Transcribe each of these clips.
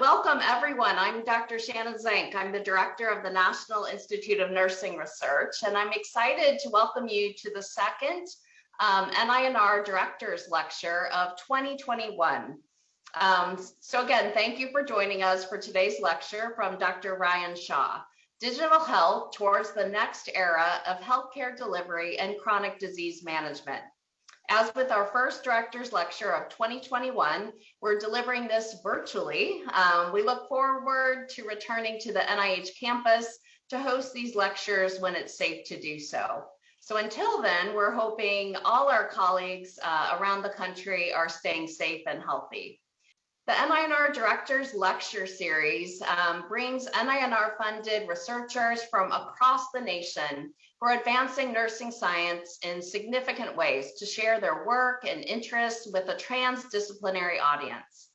Welcome everyone. I'm Dr. Shannon Zank. I'm the director of the National Institute of Nursing Research, and I'm excited to welcome you to the second NINR Directors Lecture of 2021. So again, thank you for joining us for today's lecture from Dr. Ryan Shaw, Digital Health Towards the Next Era of Healthcare Delivery and Chronic Disease Management. As with our first Director's Lecture of 2021, we're delivering this virtually. We look forward to returning to the NIH campus to host these lectures when it's safe to do so. So until then, we're hoping all our colleagues around the country are staying safe and healthy. The NINR Directors Lecture Series brings NINR-funded researchers from across the nation who are advancing nursing science in significant ways to share their work and interests with a transdisciplinary audience.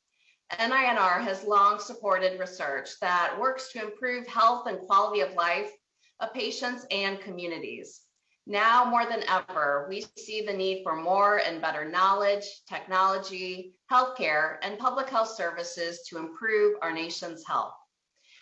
NINR has long supported research that works to improve health and quality of life of patients and communities. Now more than ever, we see the need for more and better knowledge, technology, healthcare, and public health services to improve our nation's health.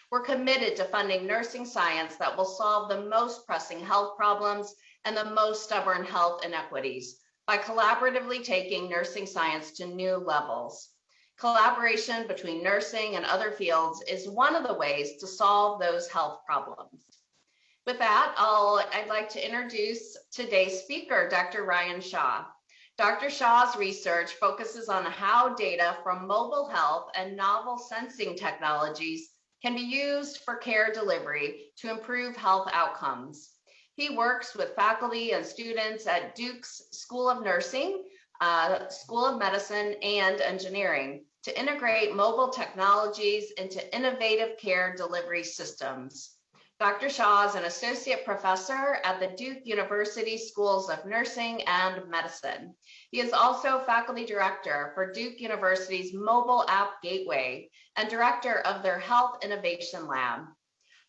We're committed to funding nursing science that will solve the most pressing health problems and the most stubborn health inequities by collaboratively taking nursing science to new levels. Collaboration between nursing and other fields is one of the ways to solve those health problems. With that, I'd like to introduce today's speaker, Dr. Ryan Shaw. Dr. Shaw's research focuses on how data from mobile health and novel sensing technologies can be used for care delivery to improve health outcomes. He works with faculty and students at Duke's School of Nursing, School of Medicine, and Engineering to integrate mobile technologies into innovative care delivery systems. Dr. Shaw is an associate professor at the Duke University Schools of Nursing and Medicine. He is also faculty director for Duke University's Mobile App Gateway and director of their Health Innovation Lab.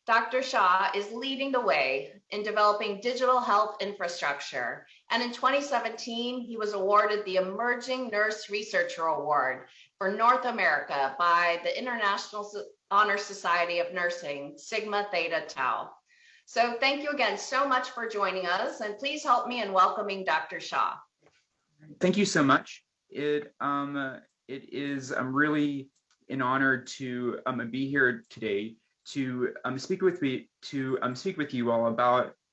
Dr. Shaw is leading the way in developing digital health infrastructure, and in 2017, he was awarded the Emerging Nurse Researcher Award for North America by the International Honor Society of Nursing, Sigma Theta Tau. So thank you again so much for joining us, and please help me in welcoming Dr. Shaw. Thank you so much. It is really an honor to be here today to speak with you all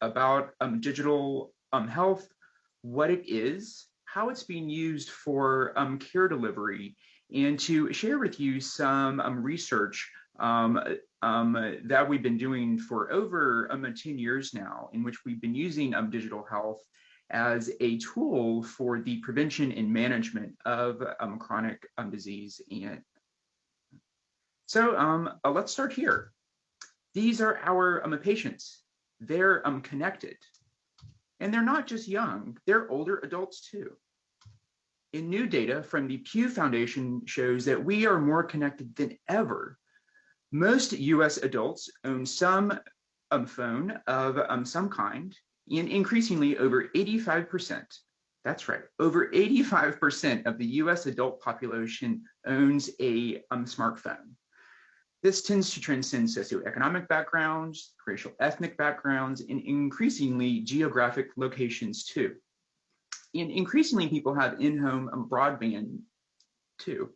about digital health, what it is, how it's being used for care delivery, and to share with you some research that we've been doing for over 10 years now, in which we've been using digital health as a tool for the prevention and management of chronic disease. And so let's start here. These are our patients. They're connected, and they're not just young, they're older adults too. And new data from the Pew Foundation shows that we are more connected than ever. Most US adults own some phone of some kind, and increasingly over 85%, that's right, over 85% of the US adult population owns a smartphone. This tends to transcend socioeconomic backgrounds, racial ethnic backgrounds, and increasingly geographic locations too. And increasingly people have in-home broadband too.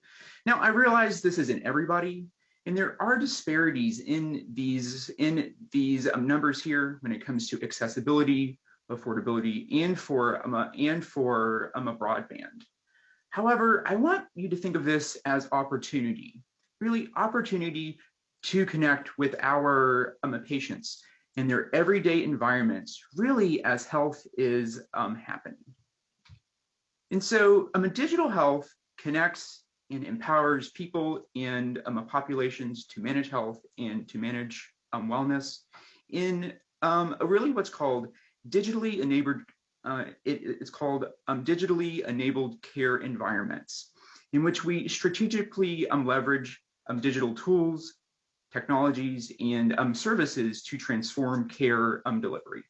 Now I realize this isn't everybody, and there are disparities in these numbers here when it comes to accessibility, affordability, and for a broadband. However, I want you to think of this as opportunity, really opportunity to connect with our patients in their everyday environments, really as health is happening. And so digital health connects and empowers people and populations to manage health and to manage wellness in really what's called digitally enabled. It's called digitally enabled care environments, in which we strategically leverage digital tools, technologies, and services to transform care delivery.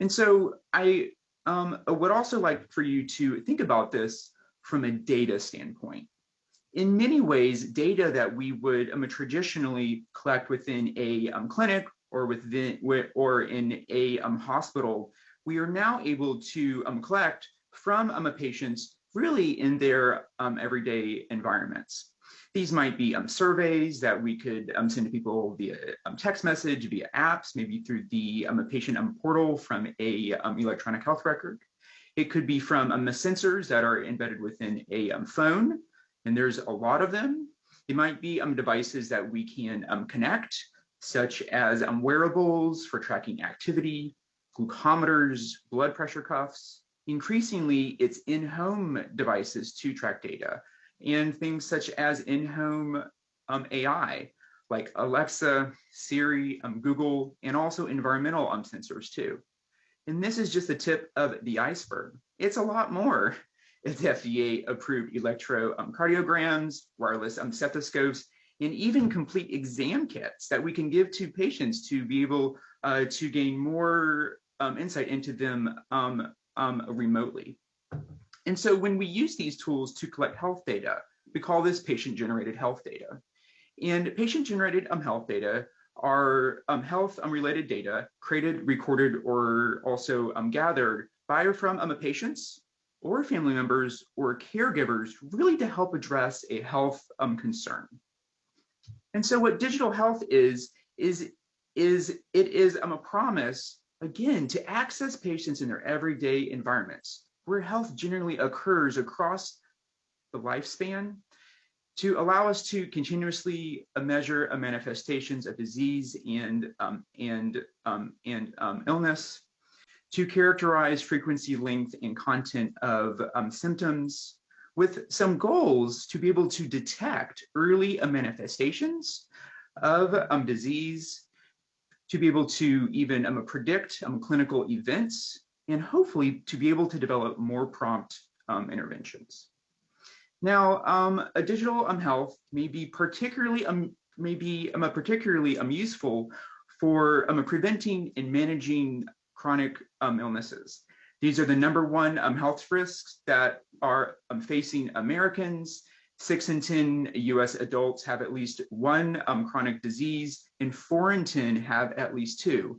And so I would also like for you to think about this from a data standpoint. in many ways, data that we would traditionally collect within a clinic or in a hospital, we are now able to collect from patients really in their everyday environments. These might be surveys that we could send to people via text message, via apps, maybe through the patient portal from a electronic health record. It could be from sensors that are embedded within a phone, and there's a lot of them. It might be devices that we can connect, such as wearables for tracking activity, glucometers, blood pressure cuffs. Increasingly, it's in-home devices to track data, and things such as in-home AI, like Alexa, Siri, Google, and also environmental sensors too. And this is just the tip of the iceberg. It's a lot more. It's FDA-approved electrocardiograms, wireless stethoscopes, and even complete exam kits that we can give to patients to be able to gain more insight into them remotely. And so when we use these tools to collect health data, we call this patient-generated health data. And patient-generated health data are health-related data created, recorded, or also gathered by or from patients or family members or caregivers, really to help address a health concern. And so what digital health is a promise, again, to access patients in their everyday environments, where health generally occurs across the lifespan, to allow us to continuously measure manifestations of disease and illness, to characterize frequency, length, and content of symptoms, with some goals to be able to detect early manifestations of disease, to be able to even predict clinical events, and hopefully to be able to develop more prompt interventions. Now, a digital health may be particularly useful for preventing and managing chronic illnesses. These are the #1 health risks that are facing Americans. 6 in 10 US adults have at least one chronic disease, and 4 in 10 have at least 2.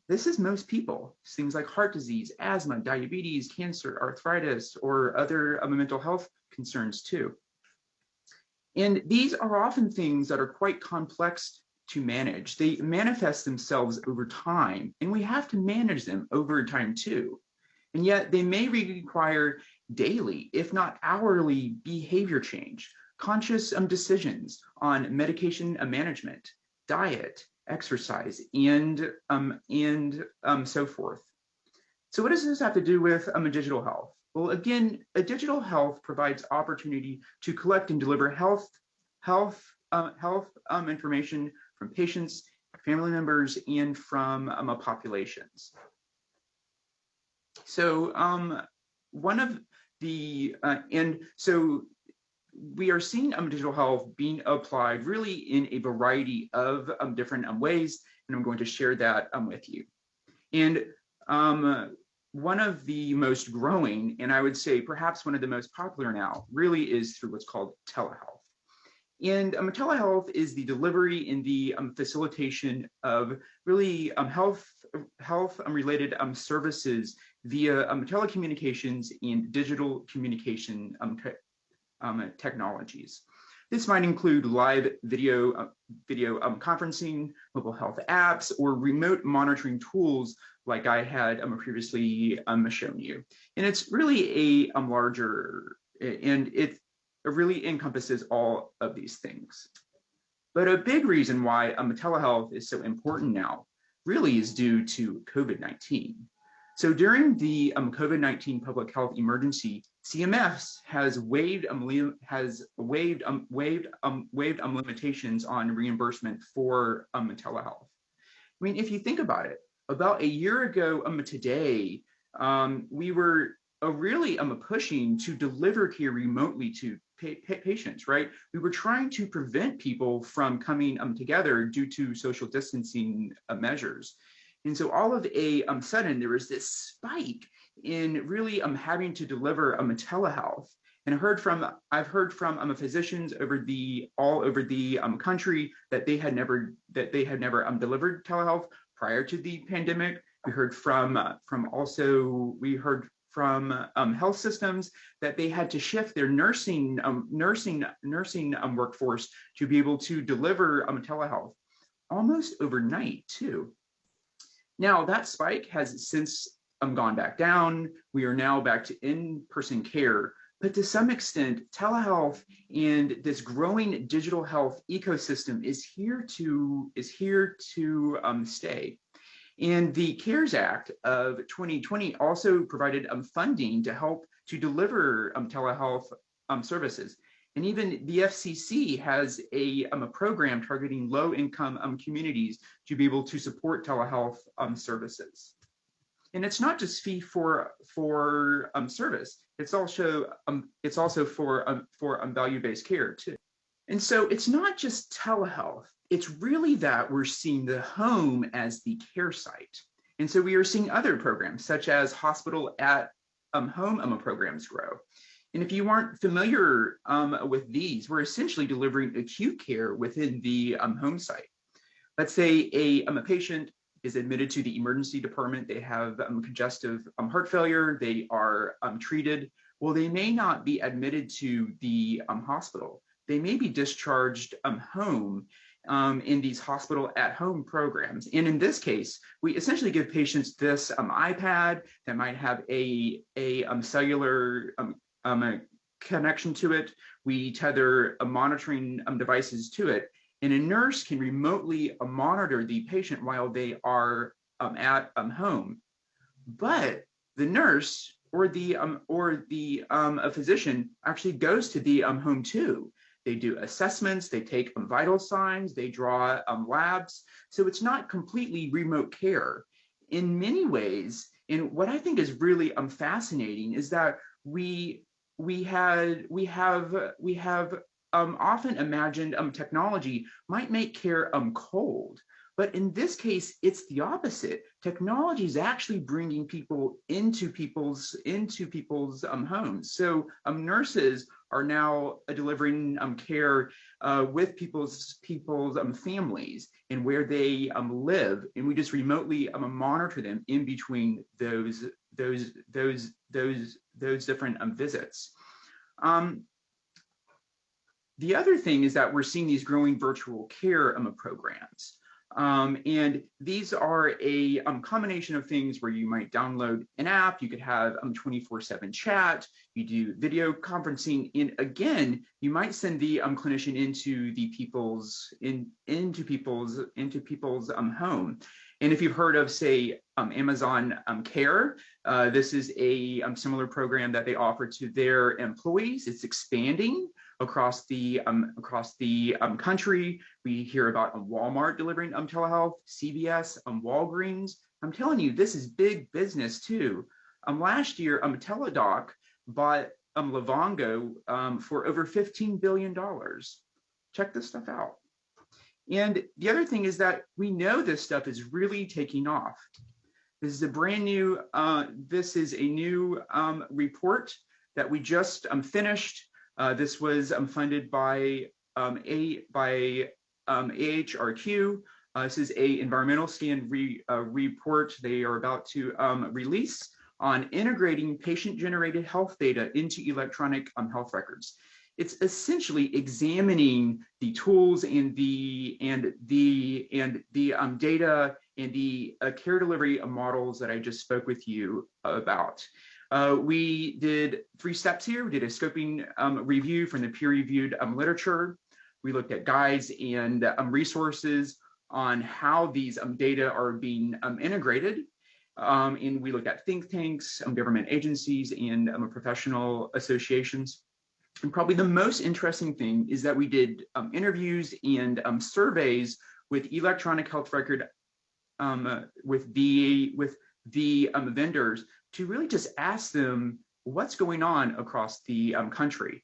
This is most people. Things like heart disease, asthma, diabetes, cancer, arthritis, or other mental health concerns too. And these are often things that are quite complex to manage. They manifest themselves over time, and we have to manage them over time too. And yet they may require daily, if not hourly, behavior change, conscious decisions on medication management, diet, exercise, and so forth. So what does this have to do with digital health? Well, again, a digital health provides opportunity to collect and deliver health information from patients, family members, and from populations. So so we are seeing digital health being applied really in a variety of different ways, and I'm going to share that with you. And one of the most growing, and I would say perhaps one of the most popular now, really is through what's called telehealth. And telehealth is the delivery and the facilitation of really health-related services via telecommunications and digital communication technologies. This might include live video conferencing, mobile health apps, or remote monitoring tools like I had previously shown you. And it's really a larger, and it really encompasses all of these things. But a big reason why telehealth is so important now really is due to COVID-19. So during the COVID-19 public health emergency, CMS has waived limitations on reimbursement for telehealth. I mean, if you think about it, about a year ago today, we were really pushing to deliver care remotely to patients, right? We were trying to prevent people from coming together due to social distancing measures. And so all of a sudden, there was this spike in really having to deliver telehealth. And I've heard from physicians all over the country that they had never delivered telehealth prior to the pandemic. We heard from health systems that they had to shift their nursing workforce to be able to deliver telehealth almost overnight too. Now that spike has since gone back down. We are now back to in-person care, but to some extent, telehealth and this growing digital health ecosystem is here to stay. And the CARES Act of 2020 also provided funding to help to deliver telehealth services. And even the FCC has a program targeting low-income communities to be able to support telehealth services. And it's not just fee for service; it's also for value-based care too. And so it's not just telehealth. It's really that we're seeing the home as the care site. And so we are seeing other programs such as hospital at home programs grow. And if you aren't familiar with these, we're essentially delivering acute care within the home site. Let's say a patient is admitted to the emergency department. They have congestive heart failure. They are treated. Well, they may not be admitted to the hospital. They may be discharged home in these hospital at home programs. And in this case, we essentially give patients this iPad that might have a cellular connection to it. We tether monitoring devices to it, and a nurse can remotely monitor the patient while they are at home. But the nurse or a physician actually goes to the home too. They do assessments, they take vital signs, they draw labs. So it's not completely remote care. In many ways, and what I think is really fascinating is that we have often imagined technology might make care cold. But in this case, it's the opposite. Technology is actually bringing people into people's homes. So nurses are now delivering care with people's families and where they live, and we just remotely monitor them in between those different visits. The other thing is that we're seeing these growing virtual care programs. And these are a combination of things where you might download an app, you could have 24/7 chat, you do video conferencing, and again, you might send the clinician into people's home. And if you've heard of, say, Amazon Care, this is a similar program that they offer to their employees. It's expanding across the country. We hear about Walmart delivering telehealth, CVS, Walgreens. I'm telling you, this is big business too. Last year, Teladoc bought Livongo for over $15 billion. Check this stuff out. And the other thing is that we know this stuff is really taking off. This is a brand new, report that we just finished. This was funded by AHRQ. This is a environmental scan report they are about to release on integrating patient-generated health data into electronic health records. It's essentially examining the tools and the data and the care delivery models that I just spoke with you about. We did 3 steps here. We did a scoping review from the peer-reviewed literature. We looked at guides and resources on how these data are being integrated. And we looked at think tanks, government agencies, and professional associations. And probably the most interesting thing is that we did interviews and surveys with electronic health record, with the vendors, to really just ask them what's going on across the country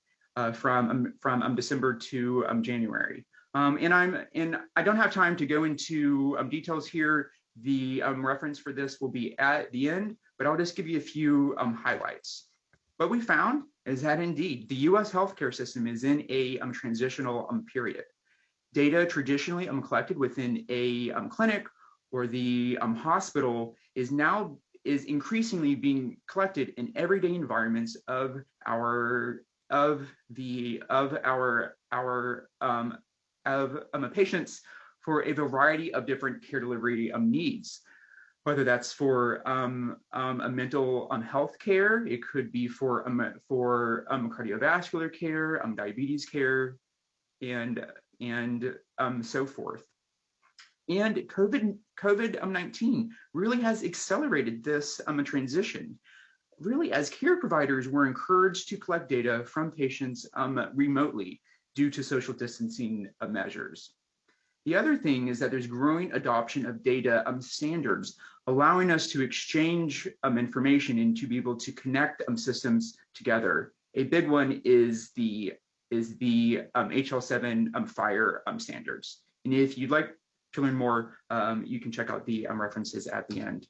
from December to January. And I don't have time to go into details here. The reference for this will be at the end, but I'll just give you a few highlights. What we found is that indeed the US healthcare system is in a transitional period. Data traditionally collected within a clinic or the hospital is increasingly being collected in everyday environments of patients for a variety of different care delivery needs, whether that's for a mental health care, it could be for cardiovascular care, diabetes care, and so forth. And COVID-19 really has accelerated this transition. Really, as care providers, we're encouraged to collect data from patients remotely due to social distancing measures. The other thing is that there's growing adoption of data standards, allowing us to exchange information and to be able to connect systems together. A big one is the HL7 FHIR standards. And if you'd like to learn more, you can check out the references at the end.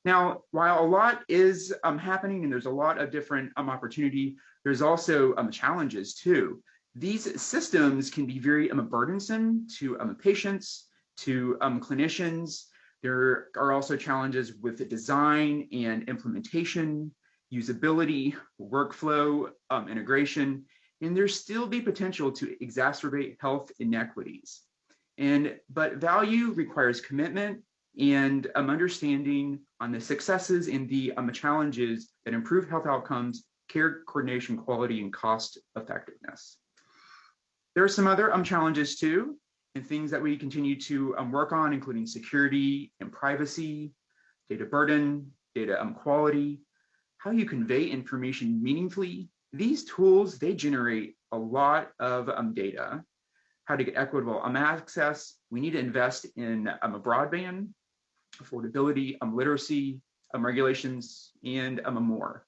Now, while a lot is happening and there's a lot of different opportunity, there's also challenges too. These systems can be very burdensome to patients, to clinicians. There are also challenges with the design and implementation, usability, workflow, integration, and there's still the potential to exacerbate health inequities. But value requires commitment and understanding on the successes and the challenges that improve health outcomes, care coordination, quality, and cost effectiveness. There are some other challenges too, and things that we continue to work on, including security and privacy, data burden, data quality, how you convey information meaningfully. These tools, they generate a lot of data, how to get equitable access. We need to invest in a broadband, affordability, literacy, regulations, and more.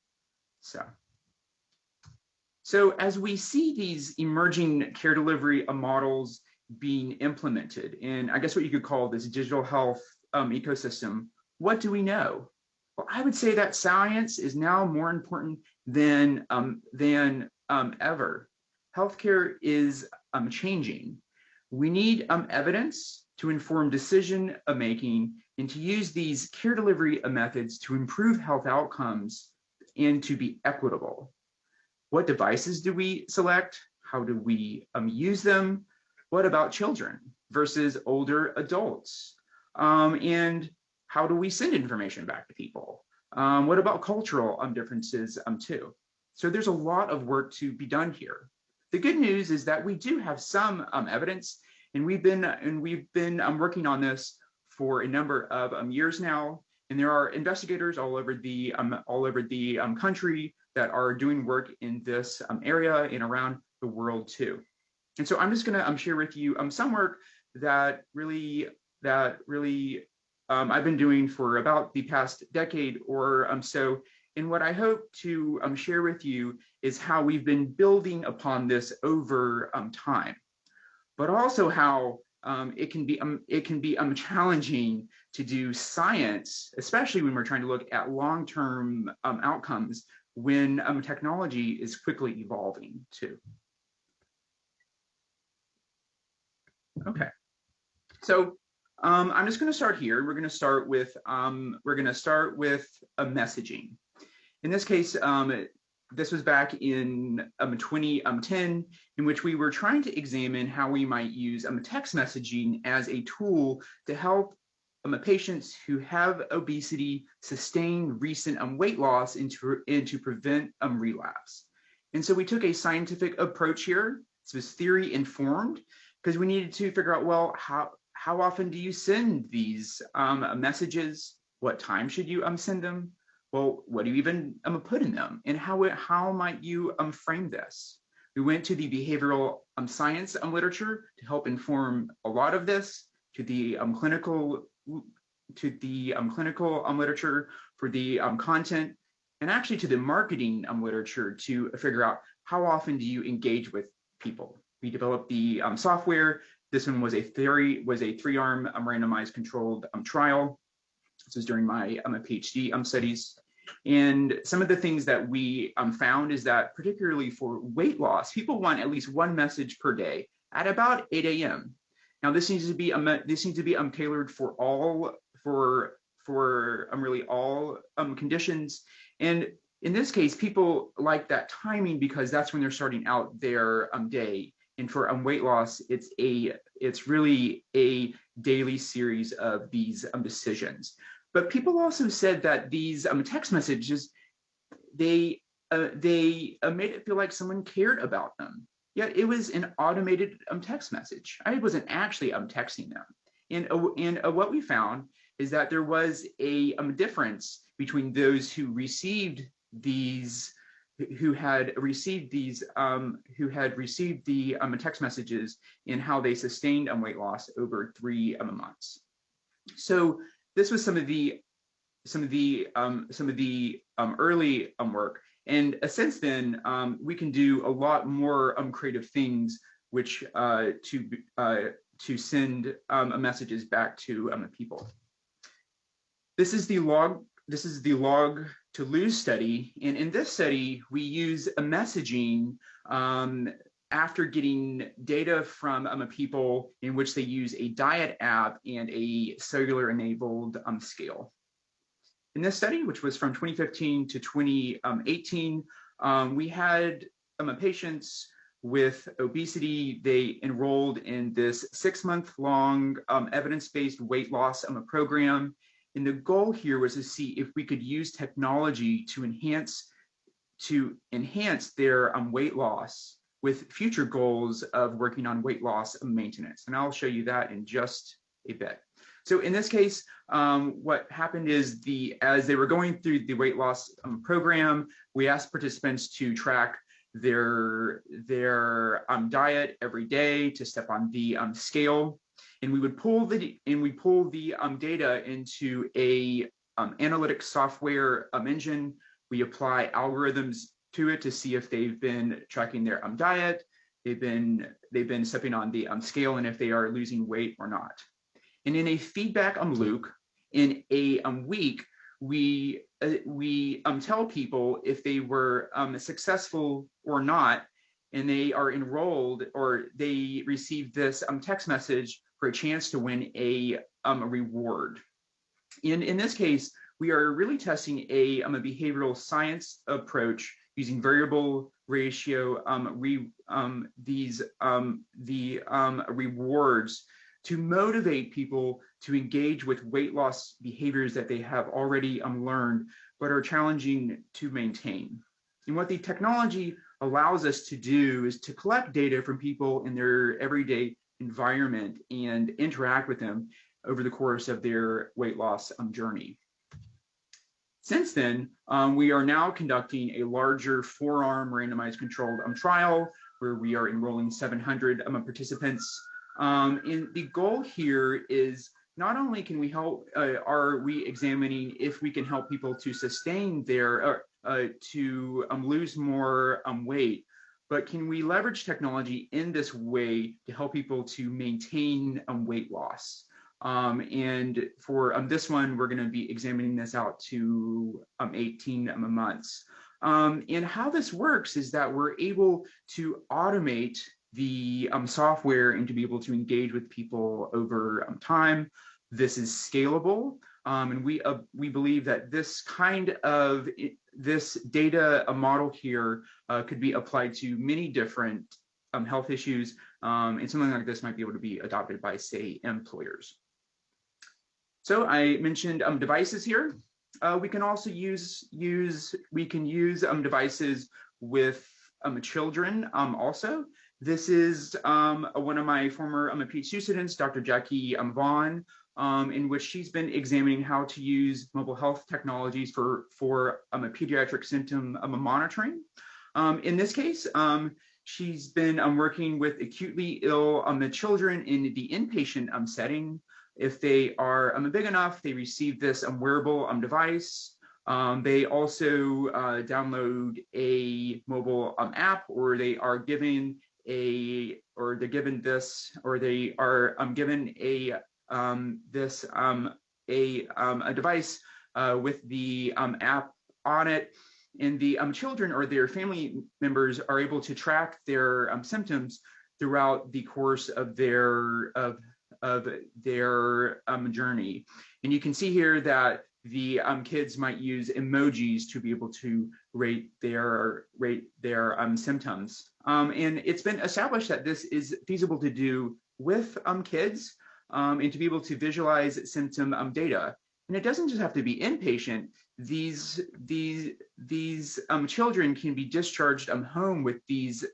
So as we see these emerging care delivery models being implemented, and I guess what you could call this digital health ecosystem, what do we know? Well, I would say that science is now more important than ever. Healthcare is changing. We need evidence to inform decision making and to use these care delivery methods to improve health outcomes and to be equitable. What devices do we select? How do we use them? What about children versus older adults? And how do we send information back to people? What about cultural differences too? So there's a lot of work to be done here. The good news is that we do have some evidence, and we've been working on this for a number of years now. And there are investigators all over the country that are doing work in this area and around the world too. And so I'm just going to share with you some work that really I've been doing for about the past decade or so. And what I hope to share with you is how we've been building upon this over time, but also how it can be challenging to do science, especially when we're trying to look at long-term outcomes when technology is quickly evolving too. Okay, so I'm just going to start here. We're going to start with a messaging. In this case, this was back in 2010, in which we were trying to examine how we might use text messaging as a tool to help patients who have obesity sustain recent weight loss and to prevent relapse. And so we took a scientific approach here. This was theory informed, because we needed to figure out, well, how often do you send these messages? What time should you send them? Well, what do you even put in them? And how might you frame this? We went to the behavioral science literature to help inform a lot of this, to the clinical literature for the content, and actually to the marketing literature to figure out how often do you engage with people. We developed the software. This one was a three-arm randomized controlled trial. This was during my PhD studies. And some of the things that we found is that particularly for weight loss, people want at least one message per day at about 8 a.m. Now this needs to be tailored for all really all conditions. And in this case, people like that timing because that's when they're starting out their day. And for weight loss, it's really a daily series of these decisions. But people also said that these text messages, they made it feel like someone cared about them. Yet it was an automated text message. I wasn't actually texting them. And what we found is that there was a difference between those who received these, who had received the text messages and how they sustained weight loss over 3 months. So this was some of the early work, and since then we can do a lot more creative things, which to send messages back to people. This is the log to lose study, and in this study we use a messaging after getting data from people in which they use a diet app and a cellular enabled scale. In this study, which was from 2015 to 2018, we had patients with obesity. They enrolled in this 6-month-long evidence-based weight loss program. And the goal here was to see if we could use technology to enhance their weight loss with future goals of working on weight loss maintenance. And I'll show you that in just a bit. So in this case, what happened is as they were going through the weight loss program, we asked participants to track their diet every day, to step on the scale, and we would pull the data into a analytic software engine. We apply algorithms to it to see if they've been tracking their diet, they've been stepping on the scale, and if they are losing weight or not. And in a feedback loop, in a week, we tell people if they were successful or not, and they are enrolled or they receive this text message for a chance to win a reward. In this case, we are really testing a behavioral science approach using variable ratio rewards to motivate people to engage with weight loss behaviors that they have already learned but are challenging to maintain. And what the technology allows us to do is to collect data from people in their everyday environment and interact with them over the course of their weight loss journey. Since then, we are now conducting a larger 4-arm randomized controlled trial where we are enrolling 700 participants. And the goal here is not only can we help, are we examining if we can help people to sustain their, to lose more weight, but can we leverage technology in this way to help people to maintain weight loss? And for this one, we're going to be examining this out to 18 months. And how this works is that we're able to automate the software and to be able to engage with people over time. This is scalable, and we believe that this kind of this data model here could be applied to many different health issues, and something like this might be able to be adopted by, say, employers. So I mentioned devices here. We can also use devices with children also. This is one of my former PhD students, Dr. Jackie Vaughn, in which she's been examining how to use mobile health technologies for pediatric symptom monitoring. In this case, she's been working with acutely ill children in the inpatient setting. If they are big enough, they receive this wearable device. They also download a mobile app, or they are given a, or they're given this, or they are given a device with the app on it, and the children or their family members are able to track their symptoms throughout the course of their journey. And you can see here that the kids might use emojis to be able to rate their symptoms. And it's been established that this is feasible to do with kids and to be able to visualize symptom data. And it doesn't just have to be inpatient. These children can be discharged home with these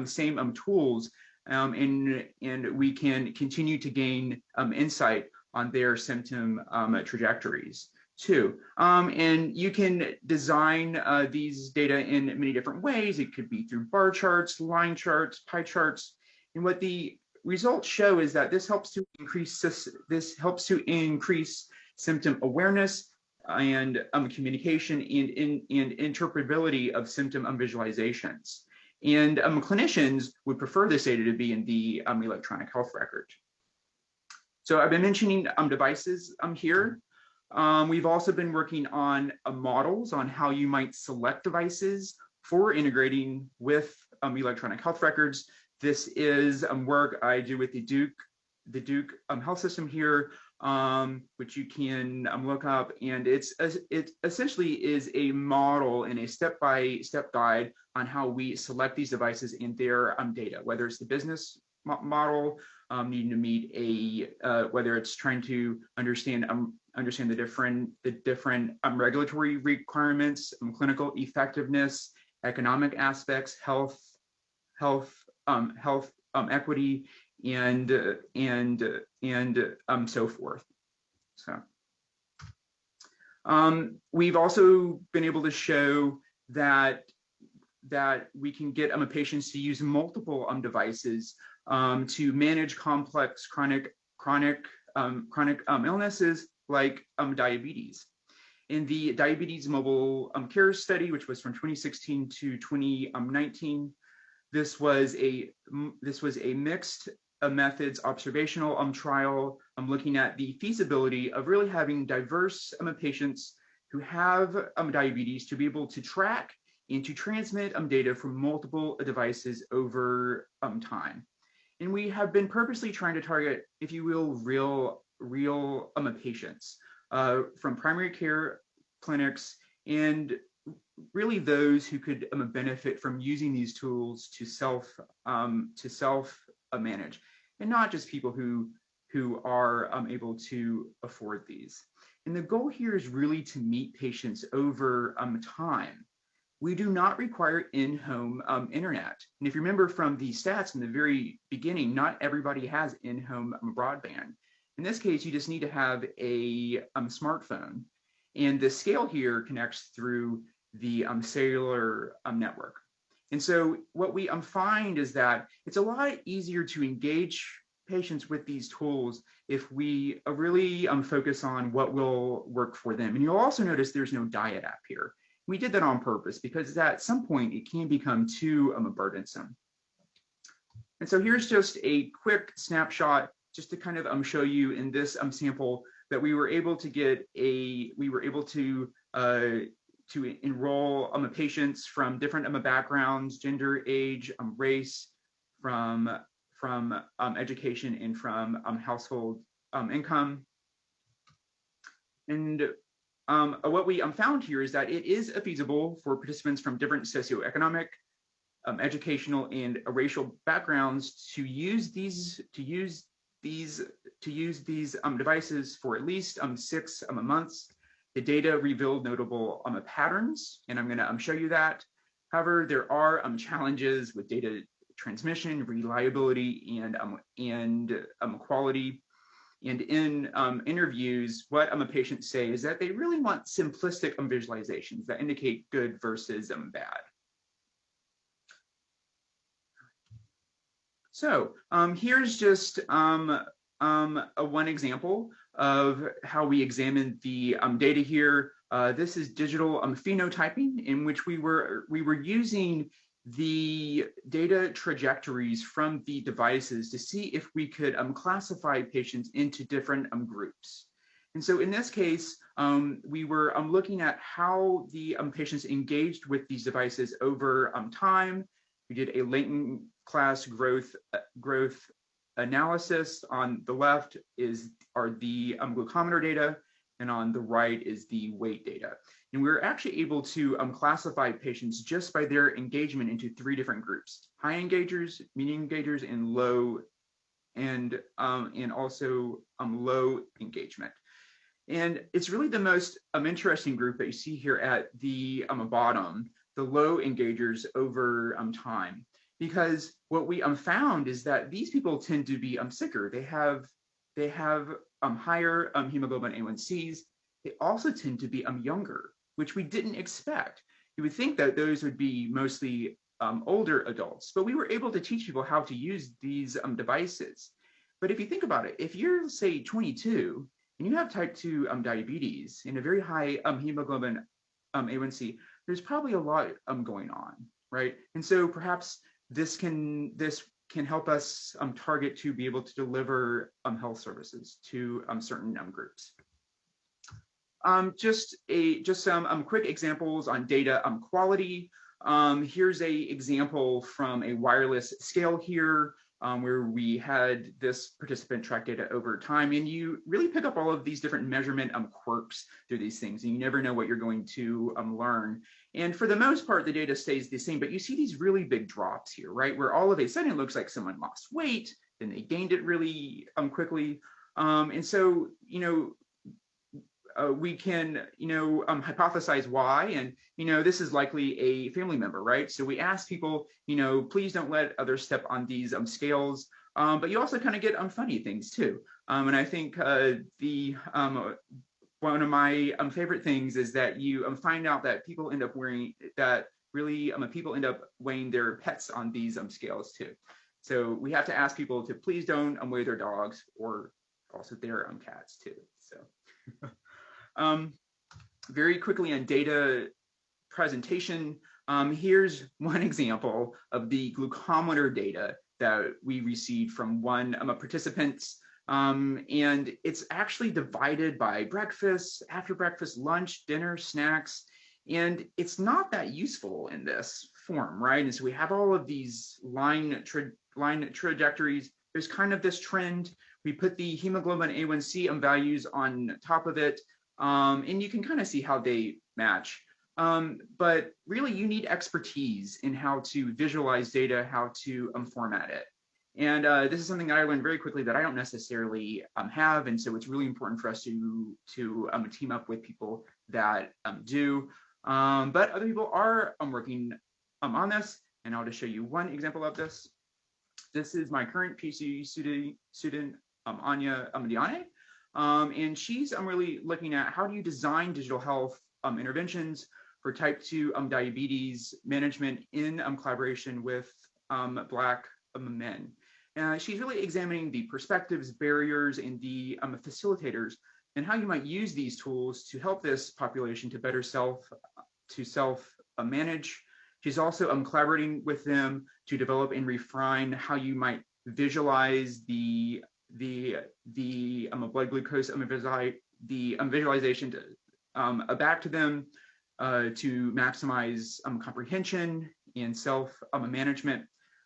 same tools, and we can continue to gain insight on their symptom trajectories too. And you can design these data in many different ways. It could be through bar charts, line charts, pie charts. And what the results show is that this helps to increase symptom awareness and communication and interpretability of symptom visualizations. And clinicians would prefer this data to be in the electronic health record. So I've been mentioning devices here. We've also been working on models on how you might select devices for integrating with electronic health records. This is work I do with the Duke health system here, which you can look up, and it essentially is a model and a step-by-step guide on how we select these devices in their data, whether it's the business model, needing to meet whether it's trying to understand the different regulatory requirements, clinical effectiveness, economic aspects, health equity, and so forth. So we've also been able to show that we can get patients to use multiple devices to manage complex chronic illnesses like diabetes. In the Diabetes Mobile Care Study, which was from 2016 to 2019, this was a mixed methods observational trial looking at the feasibility of really having diverse patients who have diabetes to be able to track and to transmit data from multiple devices over time. And we have been purposely trying to target, if you will, real patients from primary care clinics, and really those who could benefit from using these tools to self manage, and not just people who are able to afford these. And the goal here is really to meet patients over time. We do not require in-home internet. And if you remember from the stats in the very beginning, not everybody has in-home broadband. In this case, you just need to have a smartphone. And the scale here connects through the cellular network. And so what we find is that it's a lot easier to engage patients with these tools if we really focus on what will work for them. And you'll also notice there's no diet app here. We did that on purpose because at some point it can become too burdensome. And so here's just a quick snapshot just to kind of show you in this sample that we were able to enroll patients from different backgrounds, gender, age, race, from education, and from household income. And what we found here is that it is feasible for participants from different socioeconomic, educational, and racial backgrounds to use these devices for at least 6 months. The data revealed notable patterns, and I'm going to show you that. However, there are challenges with data transmission, reliability, and quality. And in interviews, what patients say is that they really want simplistic visualizations that indicate good versus bad. So here's just one example of how we examined the data here. This is digital phenotyping, in which we were using the data trajectories from the devices to see if we could classify patients into different groups. And so in this case, we were looking at how the patients engaged with these devices over time. We did a latent class growth analysis. On the left are the glucometer data, and on the right is the weight data. And we were actually able to classify patients just by their engagement into 3 different groups: high engagers, medium engagers, and low, and also low engagement. And it's really the most interesting group that you see here at the bottom, the low engagers over time, because what we found is that these people tend to be sicker. They have higher hemoglobin A1Cs. They also tend to be younger, which we didn't expect. You would think that those would be mostly older adults, but we were able to teach people how to use these devices. But if you think about it, if you're, say, 22 and you have type 2 diabetes and a very high hemoglobin A1C, there's probably a lot going on, right? And so perhaps this can help us target to be able to deliver health services to certain groups. Just some quick examples on data quality. Here's a example from a wireless scale here, where we had this participant track data over time, and you really pick up all of these different measurement quirks through these things, and you never know what you're going to learn. And for the most part, the data stays the same, but you see these really big drops here, right? Where all of a sudden it looks like someone lost weight, then they gained it really quickly. And so, we can, hypothesize why, and, this is likely a family member, right? So we ask people, please don't let others step on these scales, but you also kind of get funny things too. And I think one of my favorite things is that you find out that people end up people end up weighing their pets on these scales too. So we have to ask people to please don't weigh their dogs, or also their cats too. So very quickly on data presentation, here's one example of the glucometer data that we received from one participants. And it's actually divided by breakfast, after breakfast, lunch, dinner, snacks, and it's not that useful in this form, right? And so we have all of these line trajectories. There's kind of this trend. We put the hemoglobin A1C values on top of it, and you can kind of see how they match. But really, you need expertise in how to visualize data, how to format it. And this is something that I learned very quickly that I don't necessarily have, and so it's really important for us to team up with people that do. But other people are working on this, and I'll just show you one example of this. This is my current PhD student, Anya Diane, and she's really looking at how do you design digital health interventions for type 2 diabetes management in collaboration with Black men. She's really examining the perspectives, barriers, and the facilitators, and how you might use these tools to help this population to better self-manage. She's also collaborating with them to develop and refine how you might visualize the blood glucose visualization to, back to them to maximize comprehension and self-management,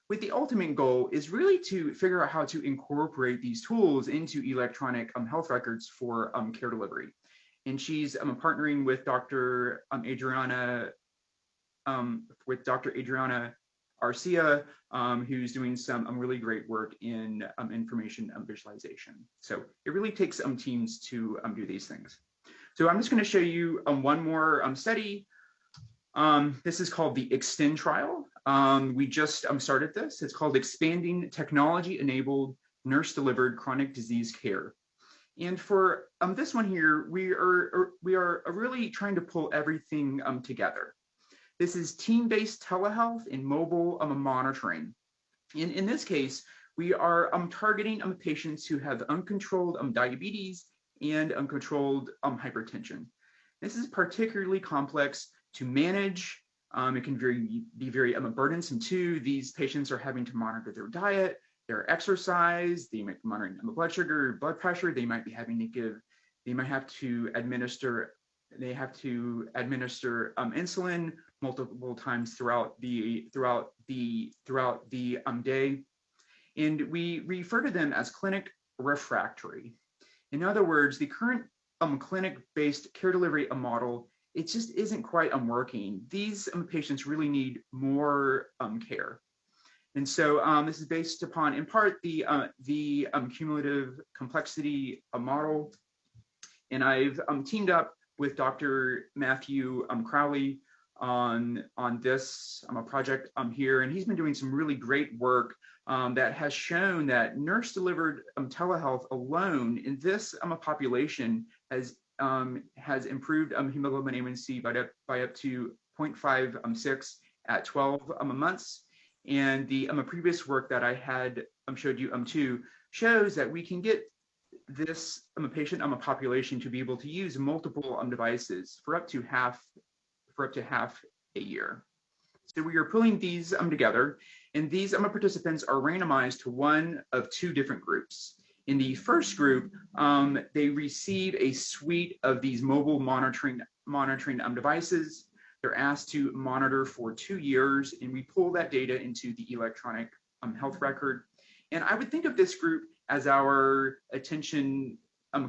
with the ultimate goal is really to figure out how to incorporate these tools into electronic health records for care delivery. And she's partnering with Dr. Adriana Arcia, who's doing some really great work in information visualization. So it really takes teams to do these things. So I'm just going to show you one more study. This is called the Extend trial. We just started this. It's called Expanding Technology-Enabled Nurse-Delivered Chronic Disease Care. And for this one here, we are really trying to pull everything together. This is team-based telehealth and mobile monitoring. In this case, we are targeting patients who have uncontrolled diabetes and uncontrolled hypertension. This is particularly complex to manage. It can be very burdensome too. These patients are having to monitor their diet, their exercise, they might be monitoring blood sugar, blood pressure, they might be having to give They might have to administer insulin multiple times throughout the day, and we refer to them as clinic refractory. In other words, the current clinic-based care delivery model, it just isn't quite working. These patients really need more care. And so this is based upon, in part, the cumulative complexity model. And I've teamed up with Dr. Matthew Crowley on this project here, and he's been doing some really great work that has shown that nurse-delivered telehealth alone in this population has improved hemoglobin A1C by up to 0.56 at 12 months. And the previous work that I had showed you too shows that we can get this patient population to be able to use multiple devices for up to half a year. So we are pulling these together, and these participants are randomized to one of two different groups. In the first group, they receive a suite of these mobile monitoring devices. They're asked to monitor for 2 years, and we pull that data into the electronic health record. And I would think of this group as our attention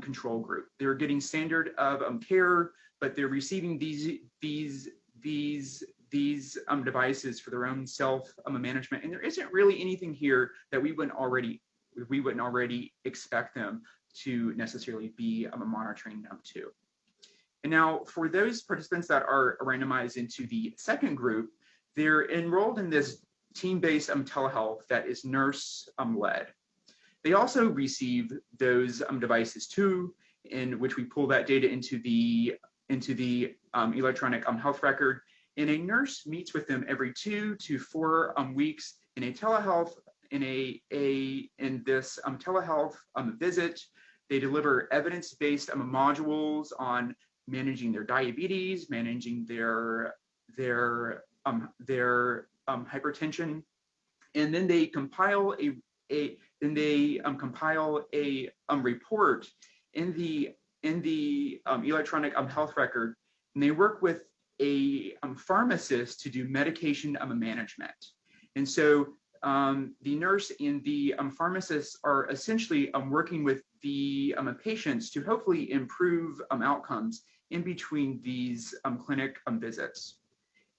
control group. They're getting standard of care, but they're receiving these devices for their own self management. And there isn't really anything here that we wouldn't already expect them to necessarily be monitoring them too. And now for those participants that are randomized into the second group, they're enrolled in this team-based telehealth that is nurse led. They also receive those devices too, in which we pull that data into the electronic health record. And a nurse meets with them every 2 to 4 weeks in a telehealth in this telehealth visit. They deliver evidence-based modules on managing their diabetes, managing their hypertension, and then they compile a report in the electronic health record, and they work with a pharmacist to do medication management. And so the nurse and the pharmacist are essentially working with the patients to hopefully improve outcomes in between these clinic visits.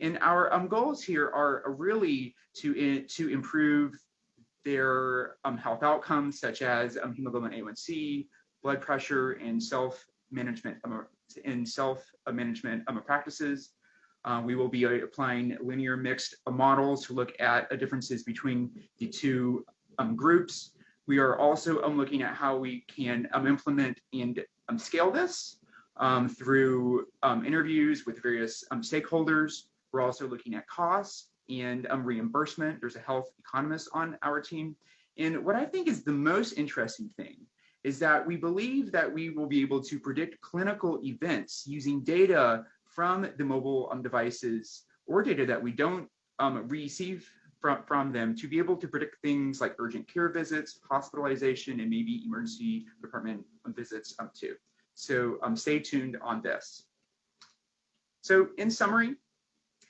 And our goals here are really to improve their health outcomes, such as hemoglobin A1C, blood pressure, and self-management practices. We will be applying linear mixed models to look at differences between the two groups. We are also looking at how we can implement and scale this through interviews with various stakeholders. We're also looking at costs and reimbursement. There's a health economist on our team. And what I think is the most interesting thing is that we believe that we will be able to predict clinical events using data from the mobile devices or data that we don't receive from them to be able to predict things like urgent care visits, hospitalization, and maybe emergency department visits too. So stay tuned on this. So in summary,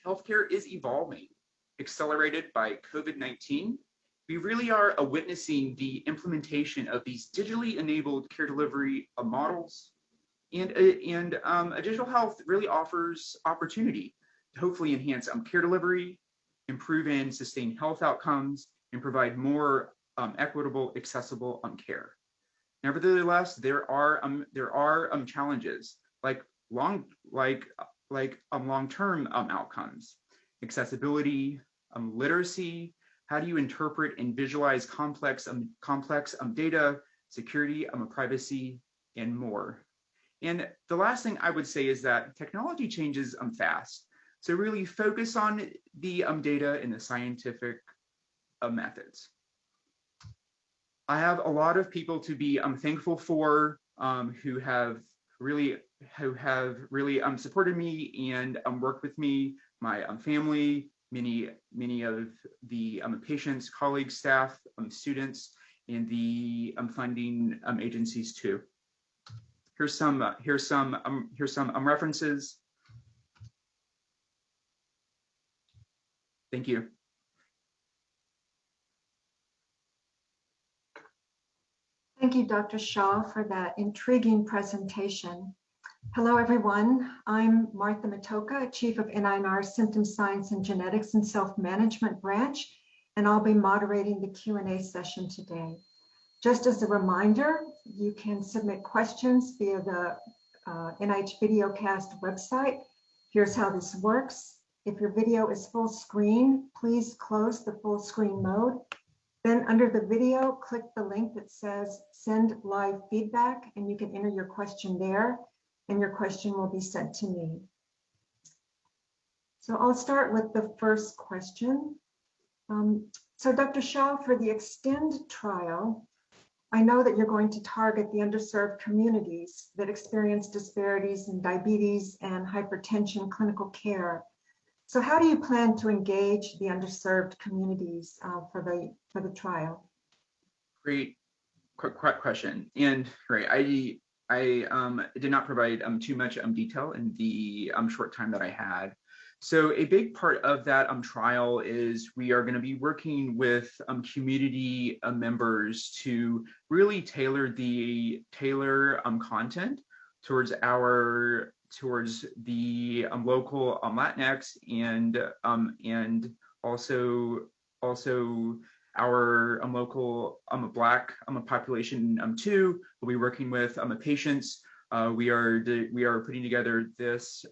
healthcare is evolving, accelerated by COVID-19. We really are witnessing the implementation of these digitally enabled care delivery models, and digital health really offers opportunity to hopefully enhance care delivery, improve and sustain health outcomes, and provide more equitable, accessible care. Nevertheless, there are challenges like long-term outcomes, accessibility, literacy. How do you interpret and visualize complex data, security, privacy, and more? And the last thing I would say is that technology changes fast. So really focus on the data and the scientific methods. I have a lot of people to be thankful for who have really supported me and worked with me, my family, many of the patients, colleagues, staff, students, and the funding agencies too. here's some references. Thank you. Thank you, Dr. Shaw, for that intriguing presentation. Hello, everyone. I'm Martha Matoka, Chief of NINR Symptom Science and Genetics and Self-Management Branch, and I'll be moderating the Q&A session today. Just as a reminder, you can submit questions via the NIH Videocast website. Here's how this works. If your video is full screen, please close the full screen mode. Then under the video, click the link that says send live feedback, and you can enter your question there, and your question will be sent to me. So I'll start with the first question. So Dr. Shaw, for the Extend trial, I know that you're going to target the underserved communities that experience disparities in diabetes and hypertension clinical care. So how do you plan to engage the underserved communities for the trial? Great question. And right, I did not provide too much detail in the short time that I had. So a big part of that trial is we are going to be working with community members to really tailor content towards the local Latinx and also our local Black population too. We'll be working with patients. We are putting together this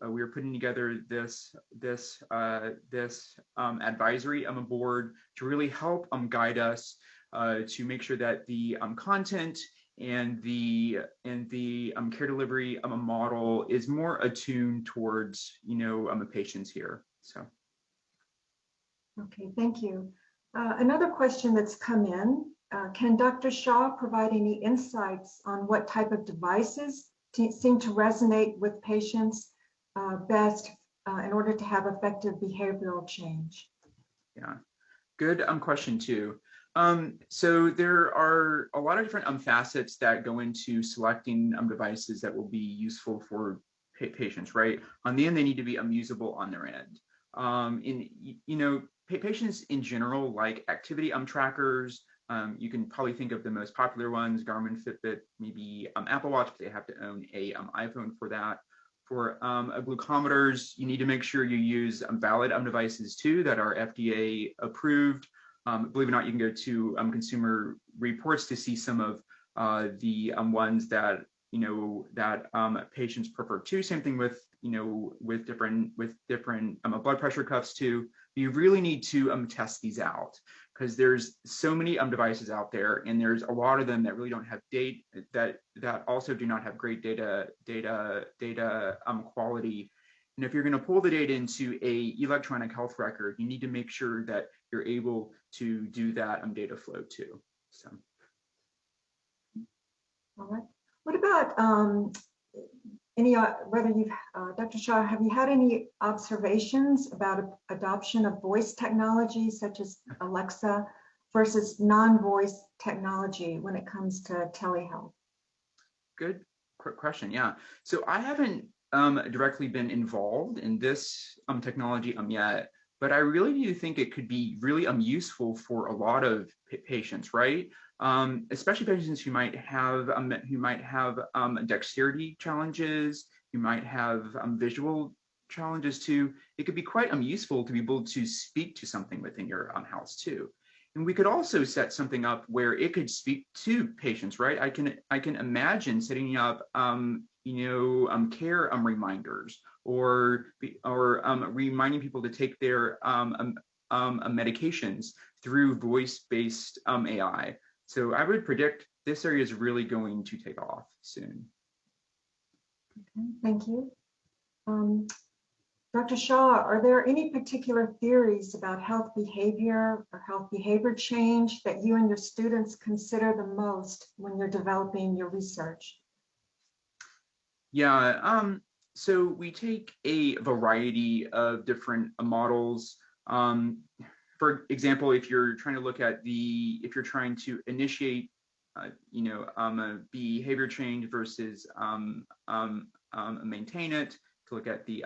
advisory board to really help guide us to make sure that the content and the care delivery model is more attuned towards patients here. So. Okay, thank you. Another question that's come in, can Dr. Shaw provide any insights on what type of devices seem to resonate with patients best in order to have effective behavioral change? Yeah, good question too. So there are a lot of different facets that go into selecting devices that will be useful for patients, right? On the end, they need to be usable on their end. Patients in general like activity trackers. You can probably think of the most popular ones: Garmin, Fitbit, maybe Apple Watch, but they have to own a iPhone for that. For glucometers, you need to make sure you use valid devices too that are FDA approved. Believe it or not, you can go to Consumer Reports to see some of the ones that patients prefer too. Same thing with different blood pressure cuffs too. You really need to test these out, because there's so many devices out there, and there's a lot of them that really don't have data, that also do not have great data quality. And if you're going to pull the data into a electronic health record, you need to make sure that you're able to do that data flow too. So. All right. What about Dr. Shaw, have you had any observations about adoption of voice technology such as Alexa versus non-voice technology when it comes to telehealth? Good question. Yeah. So I haven't directly been involved in this technology yet, but I really do think it could be really useful for a lot of patients, right? Especially patients who might have dexterity challenges, who might have visual challenges too. It could be quite useful to be able to speak to something within your house too. And we could also set something up where it could speak to patients, right? I can imagine setting up care reminders, or reminding people to take their medications through voice-based AI. So I would predict this area is really going to take off soon. Okay, thank you. Dr. Shaw, are there any particular theories about health behavior or health behavior change that you and your students consider the most when you're developing your research? Yeah, so we take a variety of different models. For example, if you're trying to initiate behavior change versus maintain it, to look at the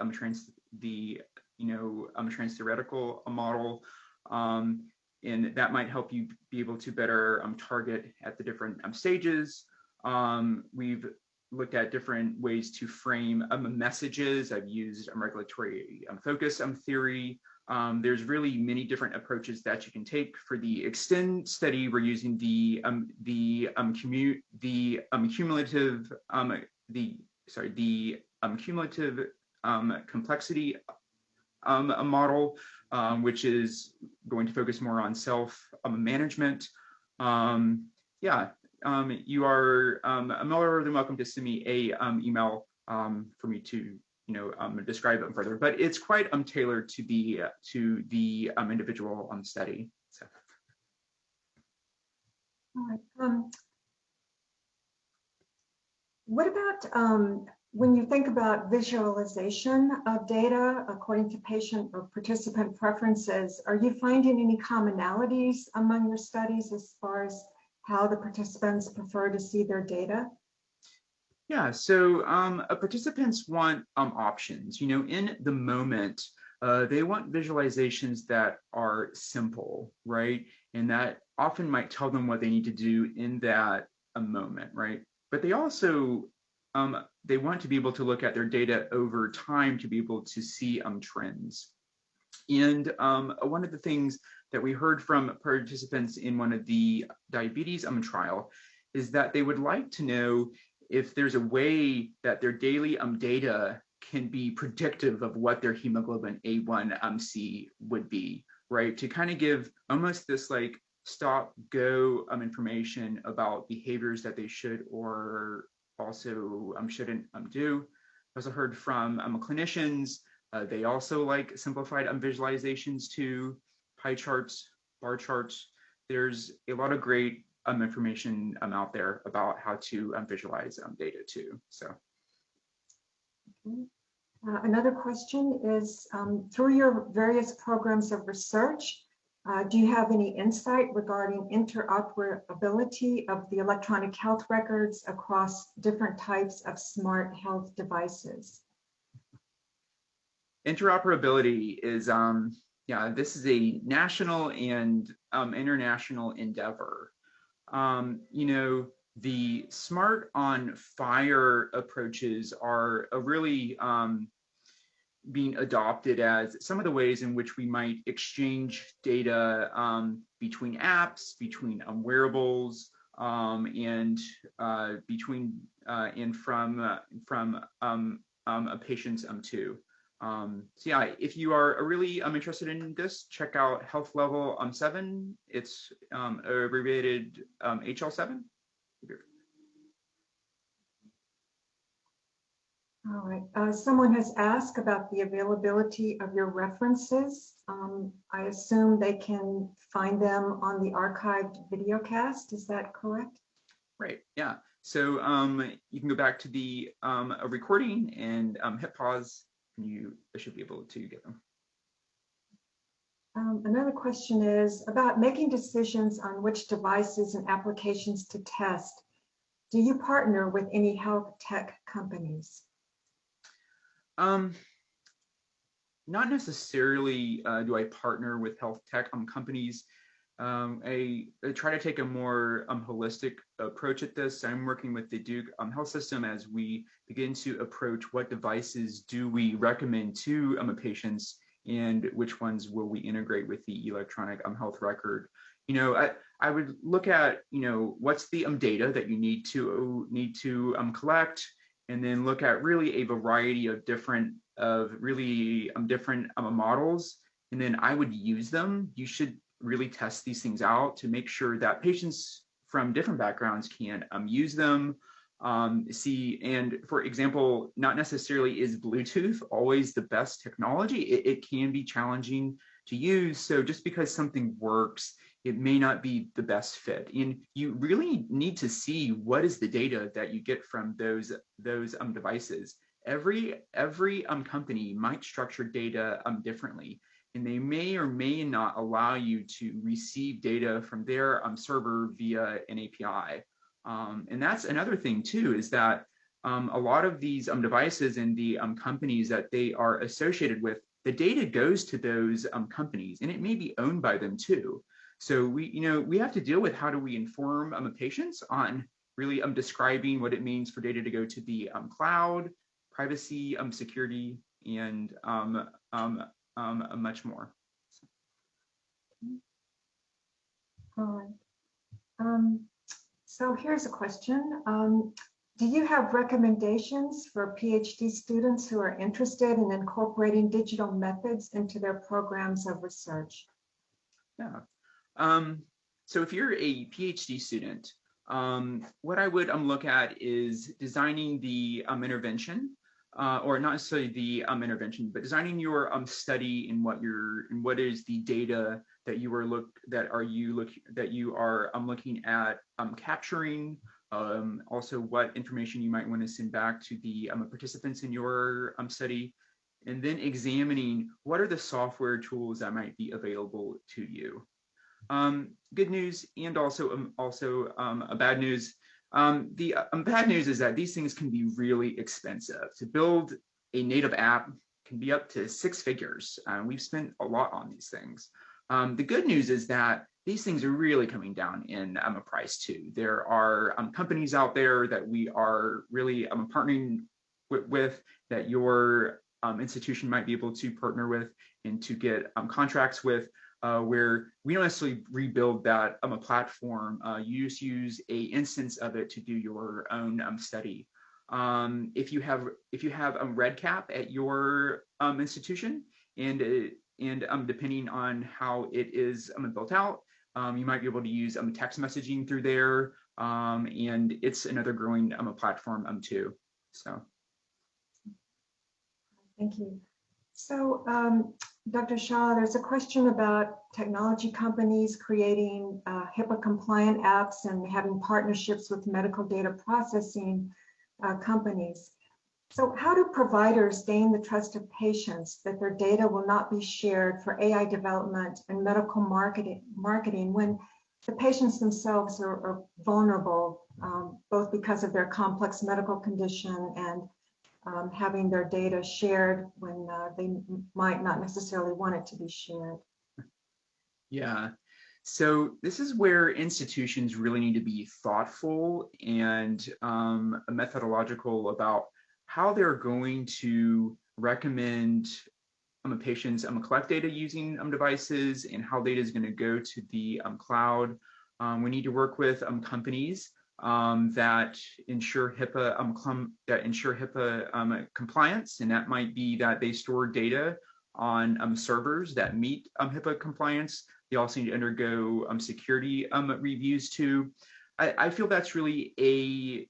trans-theoretical model, and that might help you be able to better target at the different stages. We've looked at different ways to frame messages. I've used regulatory focus theory. There's really many different approaches that you can take. For the extend study, we're using the cumulative complexity model, which is going to focus more on self management. You are more than welcome to send me a email for me to describe it further, but it's quite tailored to the individual study. So. All right. What about when you think about visualization of data according to patient or participant preferences? Are you finding any commonalities among your studies as far as how the participants prefer to see their data? Yeah, so participants want options. In the moment, they want visualizations that are simple, right? And that often might tell them what they need to do in that moment, right? But they also they want to be able to look at their data over time to be able to see trends. And one of the things that we heard from participants in one of the diabetes trial is that they would like to know if there's a way that their daily data can be predictive of what their hemoglobin A1C would be, right? To kind of give almost this like stop go information about behaviors that they should or also shouldn't do. I also heard from clinicians, they also like simplified visualizations too, pie charts, bar charts. There's a lot of great information out there about how to visualize data too. So. Another question is, through your various programs of research, do you have any insight regarding interoperability of the electronic health records across different types of smart health devices? Interoperability is, this is a national and international endeavor. The smart on fire approaches are really being adopted as some of the ways in which we might exchange data between apps, between wearables, and between and from patients too. So yeah, if you are really interested in this, check out Health Level 7. It's abbreviated HL7. All right. Someone has asked about the availability of your references. I assume they can find them on the archived videocast. Is that correct? Right. Yeah. So you can go back to the recording and hit pause. You should be able to get them. Another question is about making decisions on which devices and applications to test. Do you partner with any health tech companies? Not necessarily do I partner with health tech companies. I try to take a more holistic approach at this. I'm working with the Duke Health System as we begin to approach what devices do we recommend to patients and which ones will we integrate with the electronic health record. I would look at what's the data that you need to collect, and then look at really a variety of different models, and then I would use them. You should really test these things out to make sure that patients from different backgrounds can use them. And for example, not necessarily is Bluetooth always the best technology. It can be challenging to use. So just because something works, it may not be the best fit. And you really need to see what is the data that you get from those devices. Every company might structure data differently, and they may or may not allow you to receive data from their server via an API. And that's another thing too, is that a lot of these devices and the companies that they are associated with, the data goes to those companies, and it may be owned by them too. So we have to deal with how do we inform patients on really describing what it means for data to go to the cloud, privacy, security, and much more. All right. So here's a question. Do you have recommendations for PhD students who are interested in incorporating digital methods into their programs of research? Yeah. So if you're a PhD student, what I would look at is designing the intervention, or not necessarily the intervention, but designing your study and what is the data that you are looking at capturing. Also, what information you might want to send back to the participants in your study, and then examining what are the software tools that might be available to you. Good news, and also a bad news. The bad news is that these things can be really expensive. To build a native app can be up to 6 figures. We've spent a lot on these things. The good news is that these things are really coming down in price too. There are companies out there that we are really partnering with that your institution might be able to partner with and to get contracts with, where we don't necessarily rebuild that a platform. You just use a instance of it to do your own study. If you have RedCap at your institution, and depending on how it is built out, you might be able to use text messaging through there, and it's another growing platform too. So, thank you. So, Dr. Shaw, there's a question about technology companies creating HIPAA-compliant apps and having partnerships with medical data processing companies. So how do providers gain the trust of patients that their data will not be shared for AI development and medical marketing when the patients themselves are vulnerable, both because of their complex medical condition and having their data shared when they might not necessarily want it to be shared? Yeah. So this is where institutions really need to be thoughtful and methodological about how they're going to recommend patients collect data using devices, and how data is going to go to the cloud. We need to work with companies that ensure HIPAA compliance, and that might be that they store data on servers that meet HIPAA compliance. They also need to undergo security reviews too. I feel that's really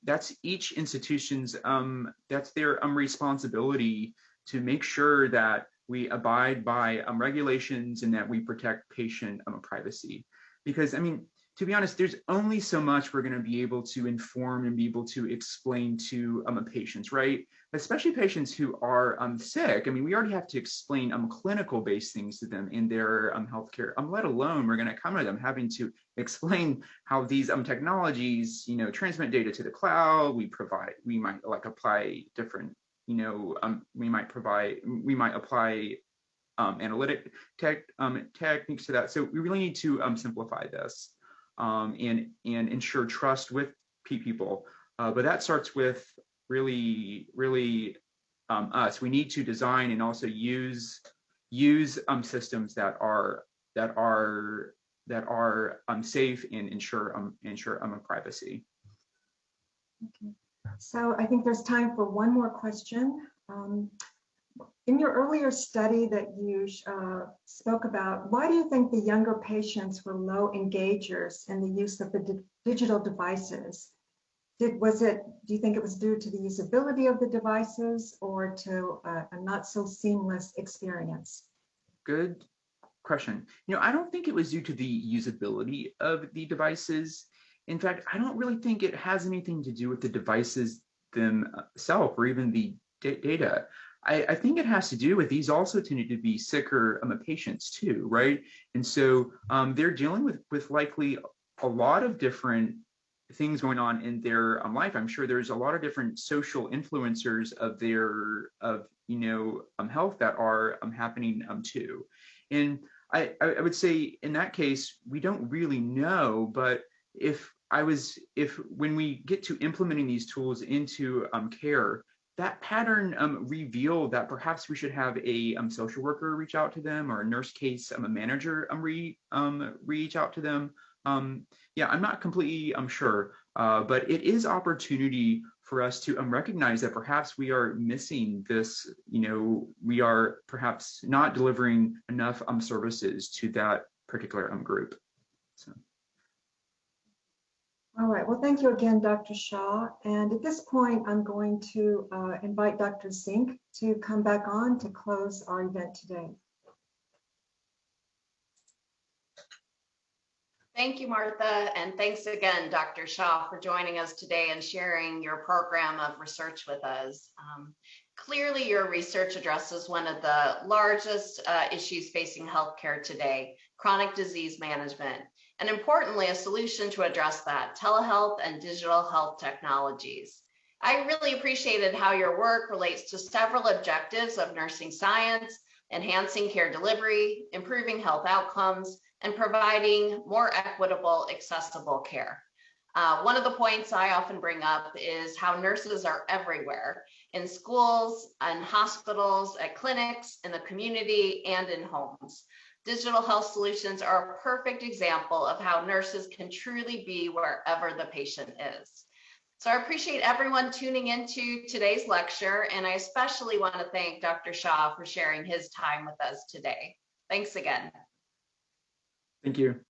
that's each institution's that's their responsibility to make sure that we abide by regulations and that we protect patient privacy. Because I mean, to be honest, there's only so much we're going to be able to inform and be able to explain to patients, right? Especially patients who are sick. I mean, we already have to explain clinical-based things to them in their healthcare. Let alone we're going to come to them having to explain how these technologies, transmit data to the cloud. We might apply different, we might apply analytic techniques to that. So we really need to simplify this. And ensure trust with people. But that starts with really us. We need to design and also use systems that are safe and ensure privacy. Okay. So I think there's time for one more question. In your earlier study that you spoke about, why do you think the younger patients were low engagers in the use of the digital devices? Do you think it was due to the usability of the devices or to a not so seamless experience? Good question. I don't think it was due to the usability of the devices. In fact, I don't really think it has anything to do with the devices themselves or even the data. I think it has to do with these also tended to be sicker patients too, right? And so they're dealing with likely a lot of different things going on in their life. I'm sure there's a lot of different social influencers of their health that are happening too. And I would say in that case, we don't really know, but if when we get to implementing these tools into care, that pattern revealed that perhaps we should have a social worker reach out to them, or a nurse case a manager reach out to them. Yeah, I'm not completely sure, but it is opportunity for us to recognize that perhaps we are missing this, we are perhaps not delivering enough services to that particular group. So. All right, well, thank you again, Dr. Shaw. And at this point, I'm going to invite Dr. Zink to come back on to close our event today. Thank you, Martha, and thanks again, Dr. Shaw, for joining us today and sharing your program of research with us. Clearly, your research addresses one of the largest issues facing healthcare today, chronic disease management, and importantly, a solution to address that, telehealth and digital health technologies. I really appreciated how your work relates to several objectives of nursing science, enhancing care delivery, improving health outcomes, and providing more equitable, accessible care. One of the points I often bring up is how nurses are everywhere, in schools, in hospitals, at clinics, in the community, and in homes. Digital health solutions are a perfect example of how nurses can truly be wherever the patient is. So I appreciate everyone tuning into today's lecture, and I especially want to thank Dr. Shaw for sharing his time with us today. Thanks again. Thank you.